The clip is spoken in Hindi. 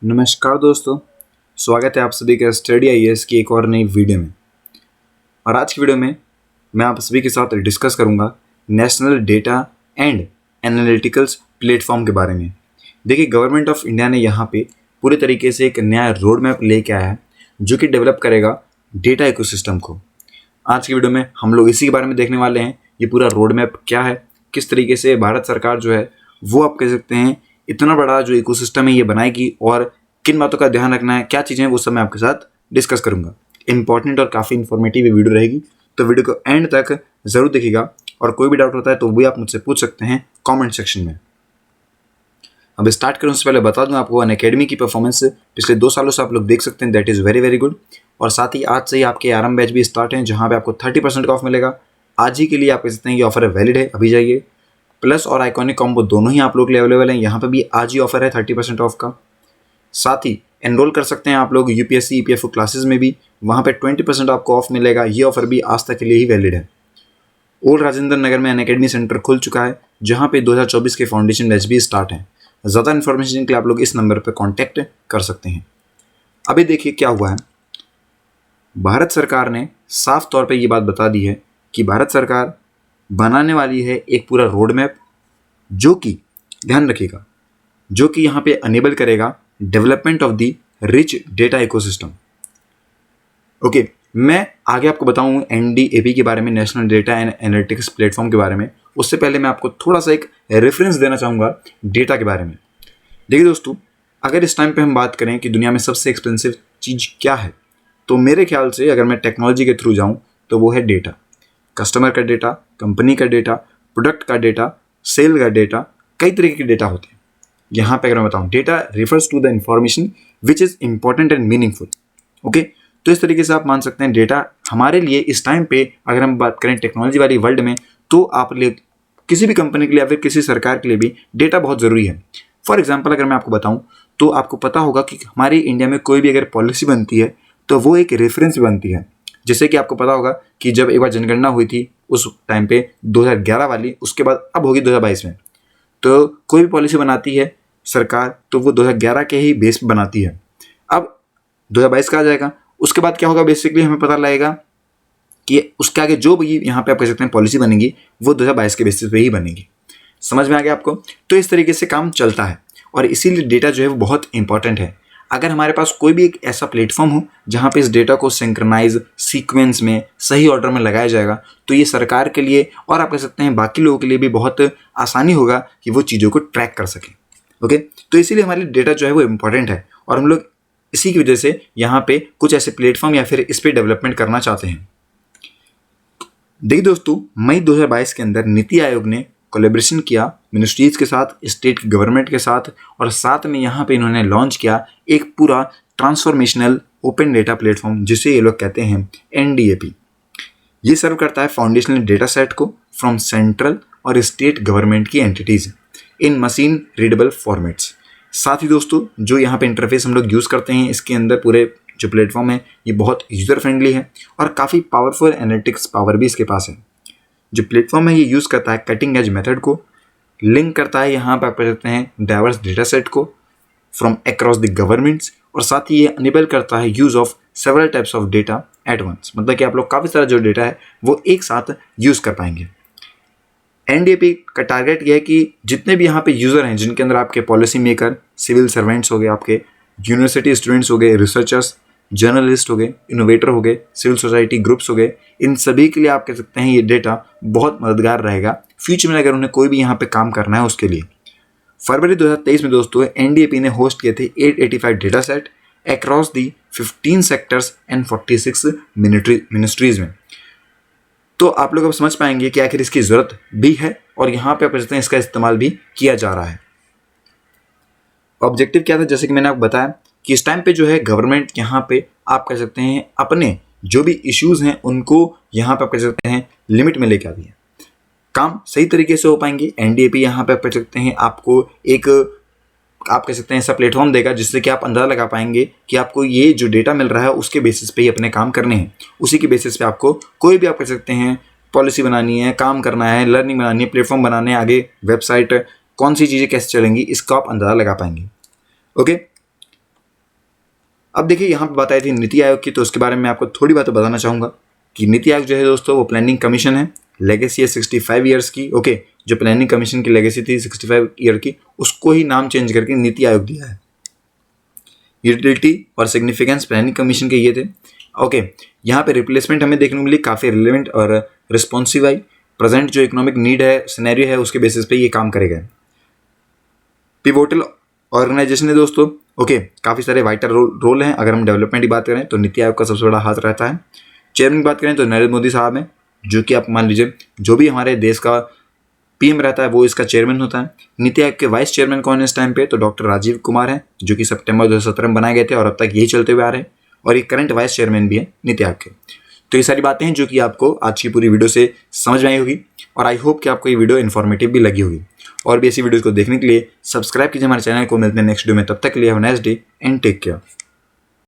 नमस्कार दोस्तों, स्वागत है आप सभी का स्टडी आईएएस की एक और नई वीडियो में। और आज की वीडियो में मैं आप सभी के साथ डिस्कस करूंगा नेशनल डेटा एंड एनालिटिकल्स प्लेटफॉर्म के बारे में। देखिए, गवर्नमेंट ऑफ इंडिया ने यहाँ पे पूरे तरीके से एक नया रोड मैप लेके आया है जो कि डेवलप करेगा डेटा इकोसिस्टम को। आज की वीडियो में हम लोग इसी के बारे में देखने वाले हैं। ये पूरा रोड मैप क्या है, किस तरीके से भारत सरकार जो है वो आप कह सकते हैं इतना बड़ा जो इकोसिस्टम है ये बनाएगी और किन बातों का ध्यान रखना है, क्या चीज़ें हैं, वो सब मैं आपके साथ डिस्कस करूंगा। इंपॉर्टेंट और काफ़ी इन्फॉर्मेटिव वीडियो रहेगी, तो वीडियो को एंड तक ज़रूर देखिएगा। और कोई भी डाउट होता है तो वो भी आप मुझसे पूछ सकते हैं कमेंट सेक्शन में। अब स्टार्ट करूँ उससे पहले बता दूं आपको, अनअकैडमी की परफॉर्मेंस पिछले 2 सालों से आप लोग देख सकते हैं, that is very very good. और साथ ही आज से ही आपके आरंभ बैच भी स्टार्ट हैं जहाँ पे आपको 30% का ऑफ मिलेगा। आज ही के लिए आप कह सकते हैं ये ऑफर वैलिड है, अभी जाइए। प्लस और आइकॉनिक कॉम्बो दोनों ही आप लोग के लिए अवेलेबल हैं, यहाँ पे भी आज ही ऑफर है 30% ऑफ का। साथ ही एनरोल कर सकते हैं आप लोग यूपीएससी ईपीएफओ क्लासेस में भी, वहाँ पे 20% आपको ऑफ मिलेगा। ये ऑफर भी आज तक के लिए ही वैलिड है। ओल्ड राजेंद्र नगर में अनअकैडमी सेंटर खुल चुका है जहाँ पे 2024 के फाउंडेशन बैच भी स्टार्ट हैं। ज़्यादा इन्फॉर्मेशन के लिए आप लोग इस नंबर पर कॉन्टैक्ट कर सकते हैं। अभी देखिए क्या हुआ है, भारत सरकार ने साफ तौर पे ये बात बता दी है कि भारत सरकार बनाने वाली है एक पूरा रोड मैप जो कि ध्यान रखिएगा, जो कि यहाँ पे अनेबल करेगा development of the rich data ecosystem. Okay, मैं आगे आपको बताऊँ एनडीएपी के बारे में, national data and analytics platform के बारे में। उससे पहले मैं आपको थोड़ा सा एक रेफरेंस देना चाहूँगा डेटा के बारे में। देखिए दोस्तों, अगर इस टाइम पे हम बात करें कि दुनिया में सबसे एक्सपेंसिव चीज़ क्या है, तो मेरे ख्याल से अगर मैं टेक्नोलॉजी के थ्रू जाऊँ तो वो है डेटा। कस्टमर का डेटा, कंपनी का डेटा, प्रोडक्ट का डेटा, सेल का डेटा, कई तरीके के डेटा होते हैं। यहाँ पे अगर मैं बताऊँ, data refers to the information which is important and meaningful. Okay, तो इस तरीके से आप मान सकते हैं डेटा हमारे लिए इस टाइम पे, अगर हम बात करें टेक्नोलॉजी वाली वर्ल्ड में, तो आप लिए किसी भी कंपनी के लिए या फिर किसी सरकार के लिए भी डेटा बहुत ज़रूरी है। फॉर एग्जाम्पल अगर मैं आपको बताऊँ तो आपको पता होगा कि हमारी इंडिया में कोई भी अगर पॉलिसी बनती है तो वो एक रेफरेंस बनती है। जैसे कि आपको पता होगा कि जब एक बार जनगणना हुई थी उस टाइम पे 2011 वाली, उसके बाद अब होगी 2022 में, तो कोई भी पॉलिसी बनाती है सरकार तो वो 2011 के ही बेस पे बनाती है। अब 2022 का आ जाएगा, उसके बाद क्या होगा, बेसिकली हमें पता लगेगा कि उसके आगे जो भी यहाँ पे आप कह सकते हैं पॉलिसी बनेगी वो 2022 के बेसिस पे ही बनेगी। समझ में आ गया आपको? तो इस तरीके से काम चलता है और इसीलिए डेटा जो है वो बहुत इंपॉर्टेंट है। अगर हमारे पास कोई भी एक ऐसा प्लेटफॉर्म हो जहाँ पे इस डेटा को सिंक्रोनाइज सीक्वेंस में सही ऑर्डर में लगाया जाएगा, तो ये सरकार के लिए और आप कह सकते हैं बाकी लोगों के लिए भी बहुत आसानी होगा कि वो चीज़ों को ट्रैक कर सकें। ओके, तो इसीलिए हमारे डेटा जो है वो इम्पॉर्टेंट है और हम लोग इसी की वजह से यहाँ पे कुछ ऐसे प्लेटफॉर्म या फिर इस पर डेवलपमेंट करना चाहते हैं। देखिए दोस्तों, मई 2022 के अंदर नीति आयोग ने कोलेब्रेशन किया मिनिस्ट्रीज के साथ, स्टेट गवर्नमेंट के साथ, और साथ में यहाँ पे इन्होंने लॉन्च किया एक पूरा ट्रांसफॉर्मेशनल ओपन डेटा प्लेटफॉर्म जिसे ये लोग कहते हैं एनडीएपी। ये सर्व करता है फाउंडेशनल डेटा सेट को फ्रॉम सेंट्रल और स्टेट गवर्नमेंट की एंटिटीज इन मशीन रीडेबल फॉर्मेट्स। साथ ही दोस्तों, जो यहाँ पे इंटरफेस हम लोग यूज़ करते हैं इसके अंदर, पूरे जो प्लेटफॉर्म है ये बहुत यूज़र फ्रेंडली है और काफ़ी पावरफुल एनालिटिक्स पावर भी इसके पास है। जो प्लेटफॉर्म है ये यूज़ करता है कटिंग एज मेथड को, लिंक करता है यहाँ पर आप कह सकते हैं डाइवर्स डेटा सेट को फ्रॉम अक्रॉस द गवर्नमेंट्स, और साथ ही ये अनेबल करता है use of several types of data at once. मतलब कि आप लोग काफ़ी सारा जो डेटा है वो एक साथ यूज़ कर पाएंगे। एनडीएपी का टारगेट ये है कि जितने भी यहाँ पे यूज़र हैं, जिनके अंदर आपके पॉलिसी मेकर, सिविल सर्वेंट्स हो गए, आपके यूनिवर्सिटी स्टूडेंट्स हो गए, रिसर्चर्स, जर्नलिस्ट हो गए, इनोवेटर हो गए, सिविल सोसाइटी ग्रुप्स हो गए, इन सभी के लिए आप कह सकते हैं ये डेटा बहुत मददगार रहेगा फ्यूचर में अगर उन्हें कोई भी यहाँ पे काम करना है उसके लिए। फरवरी 2023 में दोस्तों एनडीएपी ने होस्ट किए थे 885 data set across the 15 sectors and 46 ministries में। तो आप लोग अब समझ पाएंगे कि आखिर इसकी ज़रूरत भी है और यहाँ पे आप कह सकते हैं इसका इस्तेमाल भी किया जा रहा है। ऑब्जेक्टिव क्या था, जैसे कि मैंने आपको बताया कि इस टाइम पे जो है गवर्नमेंट यहाँ पे आप कह सकते हैं अपने जो भी इश्यूज़ हैं उनको यहाँ पे आप कह सकते हैं लिमिट में लेके आ दिए, काम सही तरीके से हो पाएंगे। एनडीएपी यहाँ पे आप कह सकते हैं आपको एक आप कह सकते हैं ऐसा प्लेटफॉर्म देगा जिससे कि आप अंदाज़ा लगा पाएंगे कि आपको ये जो डेटा मिल रहा है उसके बेसिस पे ही अपने काम करने हैं। उसी के बेसिस पे आपको कोई भी आप कह सकते हैं पॉलिसी बनानी है, काम करना है, लर्निंग बनानी है, प्लेटफॉर्म बनाने हैं, आगे वेबसाइट कौन सी चीज़ें कैसे चलेंगी, इसका आप अंदाज़ा लगा पाएंगे। ओके, अब देखिए यहाँ पे बात आई थी नीति आयोग की, तो उसके बारे में आपको थोड़ी बातें बताना चाहूँगा कि नीति आयोग जो है दोस्तों वो प्लानिंग कमीशन है, लेगेसी है 65 ईयर्स की। ओके, जो प्लानिंग कमीशन की लेगेसी थी 65 ईयर की, उसको ही नाम चेंज करके नीति आयोग दिया है। यूटिलिटी और सिग्निफिकेंस प्लानिंग कमीशन के ये थे। ओके, यहाँ पे रिप्लेसमेंट हमें देखने को मिली, काफ़ी रिलेवेंट और रिस्पॉन्सिव आई। प्रेजेंट जो इकोनॉमिक नीड है, सिनेरियो है, उसके बेसिस पे ये काम करेगा। पिवोटल ऑर्गेनाइजेशन है दोस्तों। ओके, काफ़ी सारे वाइटल रोल हैं। अगर हम डेवलपमेंट की बात करें तो नीति आयोग का सबसे बड़ा हाथ रहता है। चेयरमैन की बात करें तो नरेंद्र मोदी साहब हैं, जो कि आप मान लीजिए जो भी हमारे देश का पीएम रहता है वो इसका चेयरमैन होता है। नीति आयोग के वाइस चेयरमैन कौन है इस टाइम पे, तो डॉक्टर राजीव कुमार हैं, जो कि सितंबर 2017 में बनाए गए थे और अब तक यही चलते हुए आ रहे हैं, और ये करंट वाइस चेयरमैन भी है नीति आयोग के। तो ये सारी बातें हैं जो कि आपको आज की पूरी वीडियो से समझ में आई होगी, और आई होप कि आपको ये वीडियो इन्फॉर्मेटिव भी लगी होगी। और भी ऐसी वीडियोस को देखने के लिए सब्सक्राइब कीजिए हमारे चैनल को। मिलते हैं नेक्स्ट वीडियो में, तब तक के लिए have a nice day and take care.